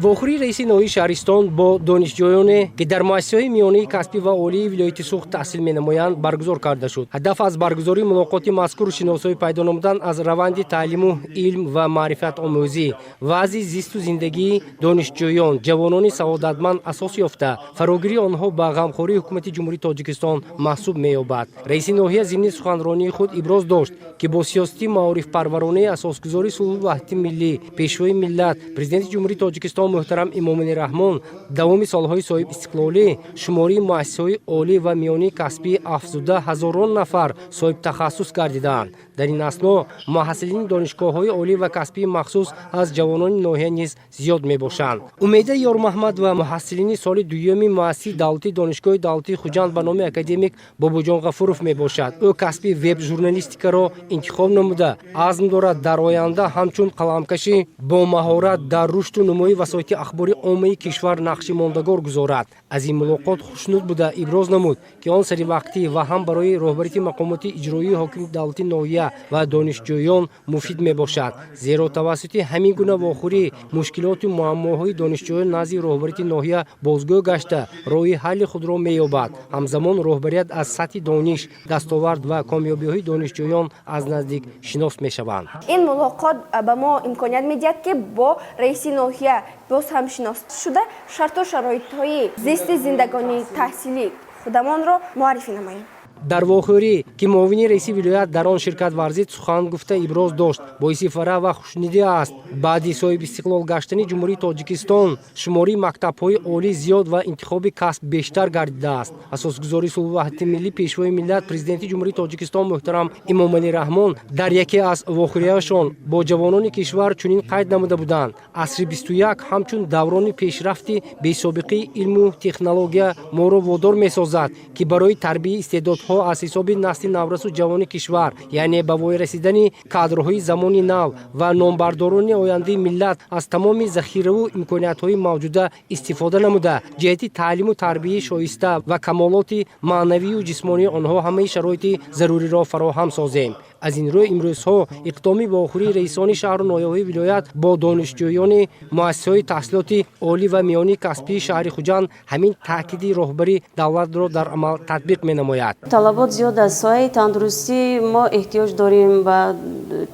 вохӯрии раиси ноҳияи шаҳристон бо донишҷӯёне ки дар муассисаҳои миёнаи касбӣ ва олии вилояти Суғд таҳсил менамоянд баргузор карда шуд. ҳадаф аз баргузории мулоқоти мазкур шиносоӣ пайдо намудан аз раванди таълиму илм ва маърифатомӯзӣ, вазъи зисту зиндагии донишҷӯён, ҷавонони саодатманд асос ёфта фарогирии онҳо ба ғамхории ҳукумати ҷумҳурии Тоҷикистон маҳсуб меёбад. раиси ноҳия зимни суханронии худ иброз дошт, ки бо сиёсати маорифпарваронаи асосгузори сулҳу ваҳдати миллӣ, пешвои миллат, президенти ҷумҳурии Тоҷикистон муҳтарам Эмомалӣ Раҳмон давоми солҳои соҳиб истиқлолӣ шумории муассисаҳои олӣ ва миёнии касбӣ афзуда ҳазорон нафар соҳибтахассус гардиданд. дар ин асно муҳассилини донишгоҳҳои олӣ ва касбии махсус аз ҷавонони ноҳия низ зиёд мебошанд. умеда ёрмаҳмад ва муҳассилини соли дуюми муассисаи давлатии донишгоҳи давлатии Хуҷанд ба номи академик Бобоҷон Ғафуров мебошад. ӯ касби веб-журналистикаро интихоб намуда, азм дорад дар оянда ҳамчун қаламкаши бо маҳорат дар рушду нумои васоити ахбори оммаи кишвар нақши мондагор гузорад. аз ин мулоқот хушнуд буда иброз намуд, ки он саривақтӣ ва ҳам барои роҳбарияти мақомоти иҷроии ҳокими давлати ноҳия ва донишҷӯён муфид мебошад, зеро тавассути ҳамин гуна вохӯрӣ мушкилоту муаммоҳои донишҷӯён назди роҳбарияти ноҳия бозгӯ гашта роҳи ҳалли худро меёбад. ҳамзамон роҳбарият аз сатҳи дониш, дастовард ва комёбиҳои донишҷӯён аз наздик шинос мешаванд. ин мулоқот ба мо имконият медиҳад ки бо раиси ноҳия боз ҳам шинос шуда шарту шароитҳои зисти зиндагонии таҳсилӣ худамонро муаррифӣ намоем. дар вохӯрӣ ки муовини раиси вилоят дар он ширкат варзид сухан гуфта иброз дошт, боиси фарҳ ва хушнудӣ аст. баъди соҳибистиқлол гаштани ҷумҳурии Тоҷикистон шумории мактабҳои олӣ зиёд ва интихоби касб бештар гардидааст. асосгузори сулҳу ваҳдати миллӣ пешвои миллат президенти ҷумҳурии Тоҷикистон муҳтарам Эмомалӣ Раҳмон дар яке аз вохӯриҳояшон бо ҷавонони кишвар чунин қайд намуда буданд: асри 21 ҳамчун даврони пешрафти бесобиқаи илму технология моро водор месозад, ки барои тарбияи истеъдодҳо аз ҳисоби насли наврасу ҷавони кишвар, яъне ба вой расидани кадрҳои замони нав ва номбардорони ояндаи миллат аз тамоми захираву имкониятҳои мавҷуда истифода намуда, ҷиҳати таълиму тарбияи шоиста ва камолоти маънавию ҷисмонии онҳо ҳамаи шароити заруриро фароҳам созем. аз ин рӯ имрӯзҳо иқдоми вохӯрии раисони шаҳру ноҳияҳои вилоят бо донишҷӯёни муассисаҳои таҳсилоти олӣ ва миёнии касбии шаҳри Хуҷанд ҳамин таъкиди роҳбари давлатро дар амал татбиқ менамояд. талабот зиёд аз соҳаи тандурустӣ мо эҳтиёҷ дорем ба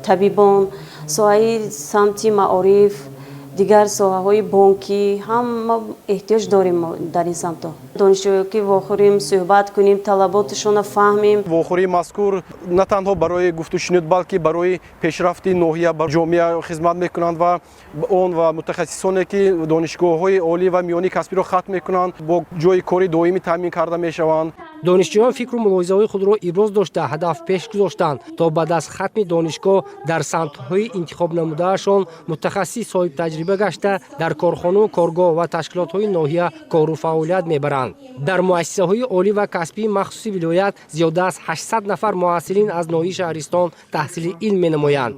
табибон, соҳаи самти маориф, дигар соҳаҳои бонкӣ ҳам мо эҳтиёҷ дорем дар ин самтҳо. донишҷӯё ки вохӯрем, суҳбат кунем, талаботашонро фаҳмем. вохӯрии мазкур на танҳо барои гуфтушунуд, балки барои пешрафти ноҳия ба ҷомеа хизмат мекунанд ва он ва мутахассисоне ки донишгоҳҳои олӣ ва миёнии касбиро хатм мекунанд бо ҷои кори доимӣ таъмин карда мешаванд. донишҷӯён фикру мулоҳизаҳои худро иброз дошта ҳадаф пеш гузоштанд, то ба даст хатми донишгоҳ дар самтҳои интихоб намудаашон мутахассис соҳибтаҷриба гашта дар корхону коргоҳ ва ташкилотҳои ноҳия кору фаъолият мебаранд. дар муассисаҳои олӣ ва касбии махсуси вилоят зиёда аз 800 нафар муҳассилин аз ноҳияи шаҳристон таҳсили илм менамоянд.